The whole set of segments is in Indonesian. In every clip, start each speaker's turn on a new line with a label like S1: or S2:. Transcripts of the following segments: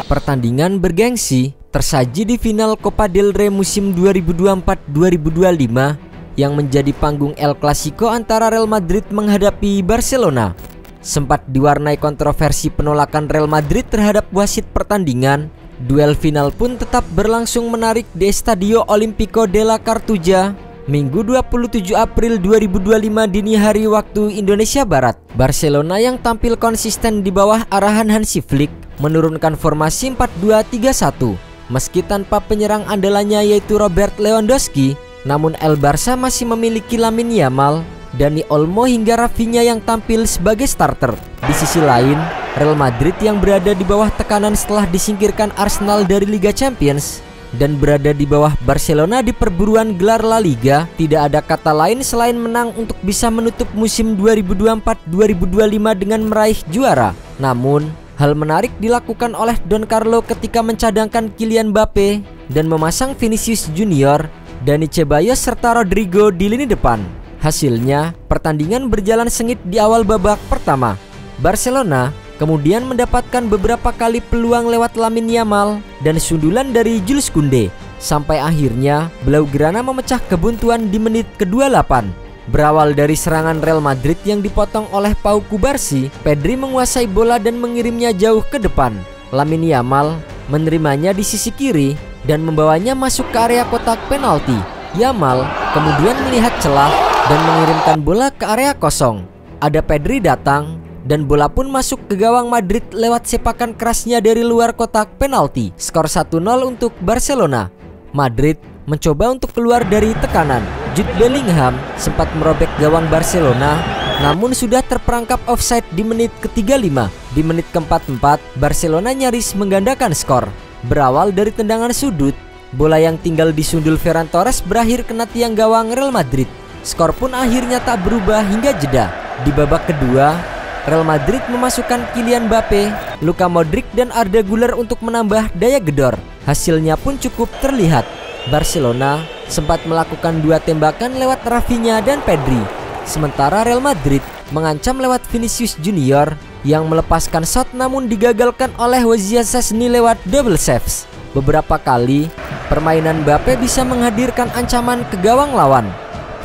S1: Pertandingan bergengsi tersaji di final Copa del Rey musim 2024-2025 yang menjadi panggung El Clasico antara Real Madrid menghadapi Barcelona. Sempat diwarnai kontroversi penolakan Real Madrid terhadap wasit pertandingan, duel final pun tetap berlangsung menarik di Estadio Olímpico de la Cartuja, Minggu 27 April 2025 dini hari waktu Indonesia Barat. Barcelona yang tampil konsisten di bawah arahan Hansi Flick menurunkan formasi 4-2-3-1. Meski tanpa penyerang andalannya yaitu Robert Lewandowski, namun El Barça masih memiliki Lamine Yamal, Dani Olmo hingga Rafinha yang tampil sebagai starter. Di sisi lain, Real Madrid yang berada di bawah tekanan setelah disingkirkan Arsenal dari Liga Champions dan berada di bawah Barcelona di perburuan gelar La Liga, tidak ada kata lain selain menang untuk bisa menutup musim 2024-2025 dengan meraih juara. Namun, hal menarik dilakukan oleh Don Carlo ketika mencadangkan Kylian Mbappe dan memasang Vinicius Junior, Dani Ceballos serta Rodrigo di lini depan. Hasilnya, pertandingan berjalan sengit di awal babak pertama. Barcelona kemudian mendapatkan beberapa kali peluang lewat Lamine Yamal dan sundulan dari Jules Koundé, sampai akhirnya Blaugrana memecah kebuntuan di menit ke-28. Berawal dari serangan Real Madrid yang dipotong oleh Pau Cubarsí, Pedri menguasai bola dan mengirimnya jauh ke depan. Lamine Yamal menerimanya di sisi kiri dan membawanya masuk ke area kotak penalti. Yamal kemudian melihat celah dan mengirimkan bola ke area kosong. Ada Pedri datang dan bola pun masuk ke gawang Madrid lewat sepakan kerasnya dari luar kotak penalti. Skor 1-0 untuk Barcelona. Madrid mencoba untuk keluar dari tekanan. Jude Bellingham sempat merobek gawang Barcelona, namun sudah terperangkap offside di menit ke-35. Di menit ke-44, Barcelona nyaris menggandakan skor. Berawal dari tendangan sudut, bola yang tinggal disundul Ferran Torres berakhir kena tiang gawang Real Madrid. Skor pun akhirnya tak berubah hingga jeda. Di babak kedua, Real Madrid memasukkan Kylian Mbappe, Luka Modric dan Arda Güler untuk menambah daya gedor. Hasilnya pun cukup terlihat. Barcelona sempat melakukan dua tembakan lewat Rafinha dan Pedri, sementara Real Madrid mengancam lewat Vinicius Junior yang melepaskan shot namun digagalkan oleh Wojciech Szczesny lewat double saves. Beberapa kali permainan Mbappe bisa menghadirkan ancaman ke gawang lawan.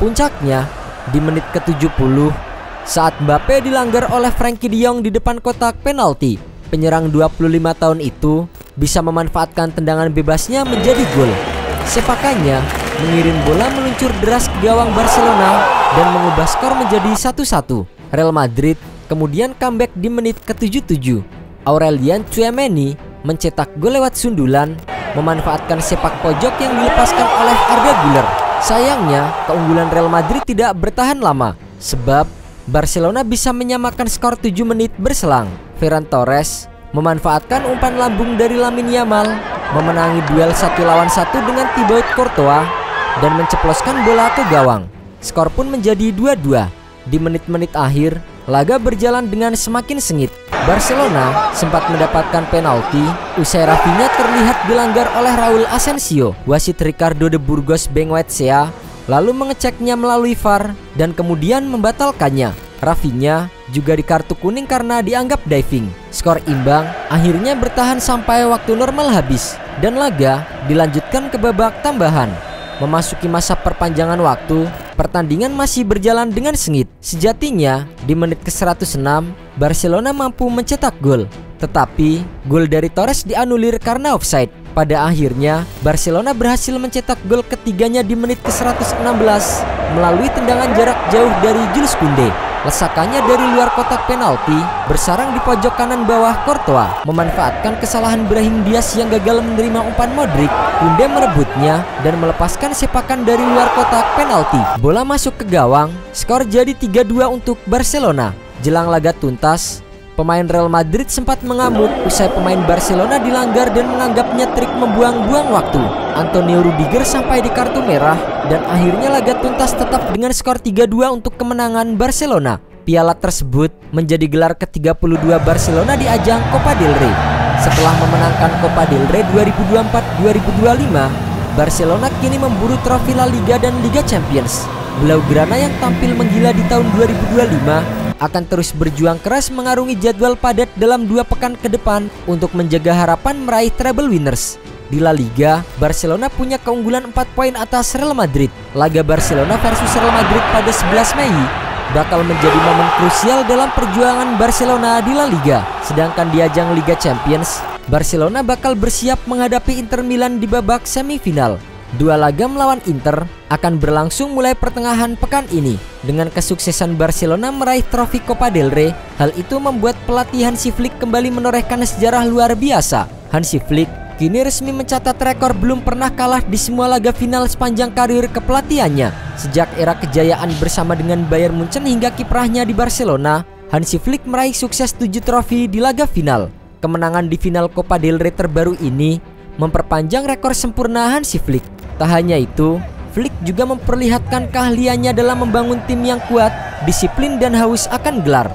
S1: Puncaknya di menit ke-70 saat Mbappe dilanggar oleh Frenkie de Jong di depan kotak penalti. Penyerang 25 tahun itu bisa memanfaatkan tendangan bebasnya menjadi gol. Sepakannya mengirim bola meluncur deras ke gawang Barcelona dan mengubah skor menjadi 1-1. Real Madrid kemudian comeback di menit ke-77. Aurelien Tchouameni mencetak gol lewat sundulan, memanfaatkan sepak pojok yang dilepaskan oleh Arda Güler. Sayangnya, keunggulan Real Madrid tidak bertahan lama, sebab Barcelona bisa menyamakan skor 7 menit berselang. Ferran Torres memanfaatkan umpan lambung dari Lamine Yamal, memenangi duel 1 lawan 1 dengan Thibaut Courtois dan menceploskan bola ke gawang. Skor pun menjadi 2-2. Di menit-menit akhir, laga berjalan dengan semakin sengit. Barcelona sempat mendapatkan penalti usai Rafinha terlihat dilanggar oleh Raúl Asensio. Wasit Ricardo de Burgos Bengoetxea lalu mengeceknya melalui VAR dan kemudian membatalkannya. Rafinha juga dikartu kuning karena dianggap diving. Skor imbang akhirnya bertahan sampai waktu normal habis dan laga dilanjutkan ke babak tambahan. Memasuki masa perpanjangan waktu, pertandingan masih berjalan dengan sengit. Sejatinya, di menit ke-106, Barcelona mampu mencetak gol. Tetapi, gol dari Torres dianulir karena offside. Pada akhirnya, Barcelona berhasil mencetak gol ketiganya di menit ke-116 melalui tendangan jarak jauh dari Jules Koundé. Lesakannya dari luar kotak penalti, bersarang di pojok kanan bawah Courtois. Memanfaatkan kesalahan Brahim Diaz yang gagal menerima umpan Modric, Koundé merebutnya dan melepaskan sepakan dari luar kotak penalti. Bola masuk ke gawang, skor jadi 3-2 untuk Barcelona. Jelang laga tuntas, pemain Real Madrid sempat mengamuk usai pemain Barcelona dilanggar dan menganggapnya trik membuang-buang waktu. Antonio Rudiger sampai di kartu merah dan akhirnya laga tuntas tetap dengan skor 3-2 untuk kemenangan Barcelona. Piala tersebut menjadi gelar ke-32 Barcelona di ajang Copa del Rey. Setelah memenangkan Copa del Rey 2024-2025, Barcelona kini memburu trofi La Liga dan Liga Champions. Blaugrana yang tampil menggila di tahun 2025 akan terus berjuang keras mengarungi jadwal padat dalam 2 pekan ke depan untuk menjaga harapan meraih treble winners. Di La Liga, Barcelona punya keunggulan 4 poin atas Real Madrid. Laga Barcelona versus Real Madrid pada 11 Mei bakal menjadi momen krusial dalam perjuangan Barcelona di La Liga. Sedangkan di ajang Liga Champions, Barcelona bakal bersiap menghadapi Inter Milan di babak semifinal. 2 laga melawan Inter akan berlangsung mulai pertengahan pekan ini. Dengan kesuksesan Barcelona meraih trofi Copa del Rey, hal itu membuat pelatih Hansi Flick kembali menorehkan sejarah luar biasa. Hansi Flick kini resmi mencatat rekor belum pernah kalah di semua laga final sepanjang karir kepelatihannya. Sejak era kejayaan bersama dengan Bayern Munchen hingga kiprahnya di Barcelona, Hansi Flick meraih sukses 7 trofi di laga final. Kemenangan di final Copa del Rey terbaru ini memperpanjang rekor sempurna Hansi Flick. Tak hanya itu, Flick juga memperlihatkan keahliannya dalam membangun tim yang kuat, disiplin dan haus akan gelar.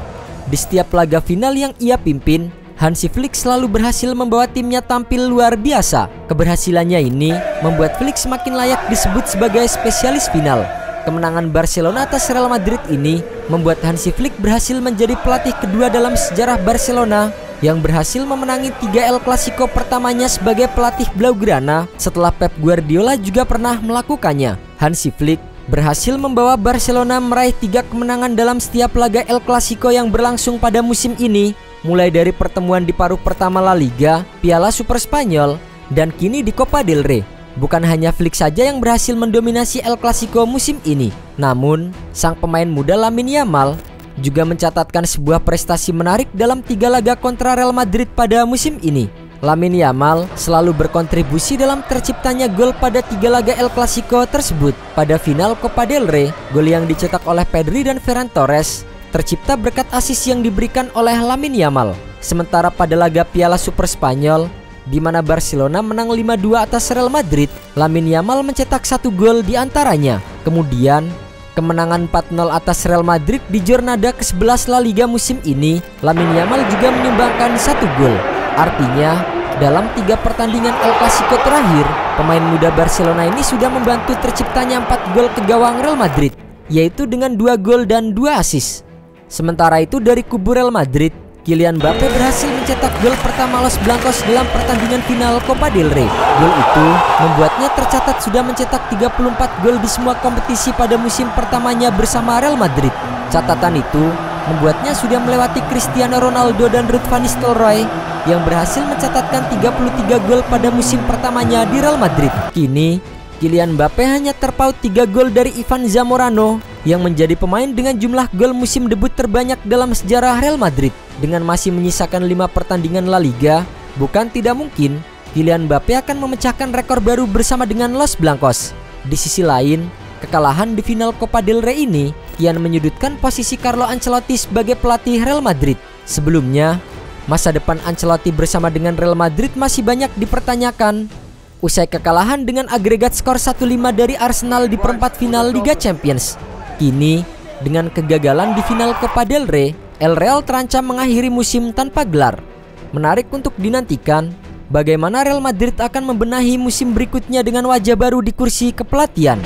S1: Di setiap laga final yang ia pimpin, Hansi Flick selalu berhasil membawa timnya tampil luar biasa. Keberhasilannya ini membuat Flick semakin layak disebut sebagai spesialis final. Kemenangan Barcelona atas Real Madrid ini membuat Hansi Flick berhasil menjadi pelatih kedua dalam sejarah Barcelona yang berhasil memenangi 3 El Clasico pertamanya sebagai pelatih Blaugrana setelah Pep Guardiola juga pernah melakukannya. Hansi Flick berhasil membawa Barcelona meraih 3 kemenangan dalam setiap laga El Clasico yang berlangsung pada musim ini, mulai dari pertemuan di paruh pertama La Liga, Piala Super Spanyol, dan kini di Copa del Rey. Bukan hanya Flick saja yang berhasil mendominasi El Clasico musim ini, namun sang pemain muda Lamine Yamal juga mencatatkan sebuah prestasi menarik dalam 3 laga kontra Real Madrid pada musim ini. Lamine Yamal selalu berkontribusi dalam terciptanya gol pada 3 laga El Clasico tersebut. Pada final Copa del Rey, gol yang dicetak oleh Pedri dan Ferran Torres tercipta berkat assist yang diberikan oleh Lamine Yamal. Sementara pada laga Piala Super Spanyol, di mana Barcelona menang 5-2 atas Real Madrid, Lamine Yamal mencetak 1 gol di antaranya. Kemudian, kemenangan 4-0 atas Real Madrid di jornada ke-11 La Liga musim ini, Lamine Yamal juga menyumbangkan 1 gol. Artinya, dalam 3 pertandingan El Clasico terakhir, pemain muda Barcelona ini sudah membantu terciptanya 4 gol ke gawang Real Madrid, yaitu dengan 2 gol dan 2 assist. Sementara itu dari kubu Real Madrid, Kylian Mbappe berhasil mencetak gol pertama Los Blancos dalam pertandingan final Copa del Rey. Gol itu membuatnya tercatat sudah mencetak 34 gol di semua kompetisi pada musim pertamanya bersama Real Madrid. Catatan itu membuatnya sudah melewati Cristiano Ronaldo dan Ruud van Nistelrooy yang berhasil mencatatkan 33 gol pada musim pertamanya di Real Madrid. Kini, Kylian Mbappe hanya terpaut 3 gol dari Ivan Zamorano yang menjadi pemain dengan jumlah gol musim debut terbanyak dalam sejarah Real Madrid. Dengan masih menyisakan 5 pertandingan La Liga, bukan tidak mungkin Kylian Mbappe akan memecahkan rekor baru bersama dengan Los Blancos. Di sisi lain, kekalahan di final Copa del Rey ini kian menyudutkan posisi Carlo Ancelotti sebagai pelatih Real Madrid. Sebelumnya, masa depan Ancelotti bersama dengan Real Madrid masih banyak dipertanyakan. Usai kekalahan dengan agregat skor 1-5 dari Arsenal di perempat final Liga Champions, kini dengan kegagalan di final Copa del Rey, El Real terancam mengakhiri musim tanpa gelar. Menarik untuk dinantikan bagaimana Real Madrid akan membenahi musim berikutnya dengan wajah baru di kursi kepelatihan.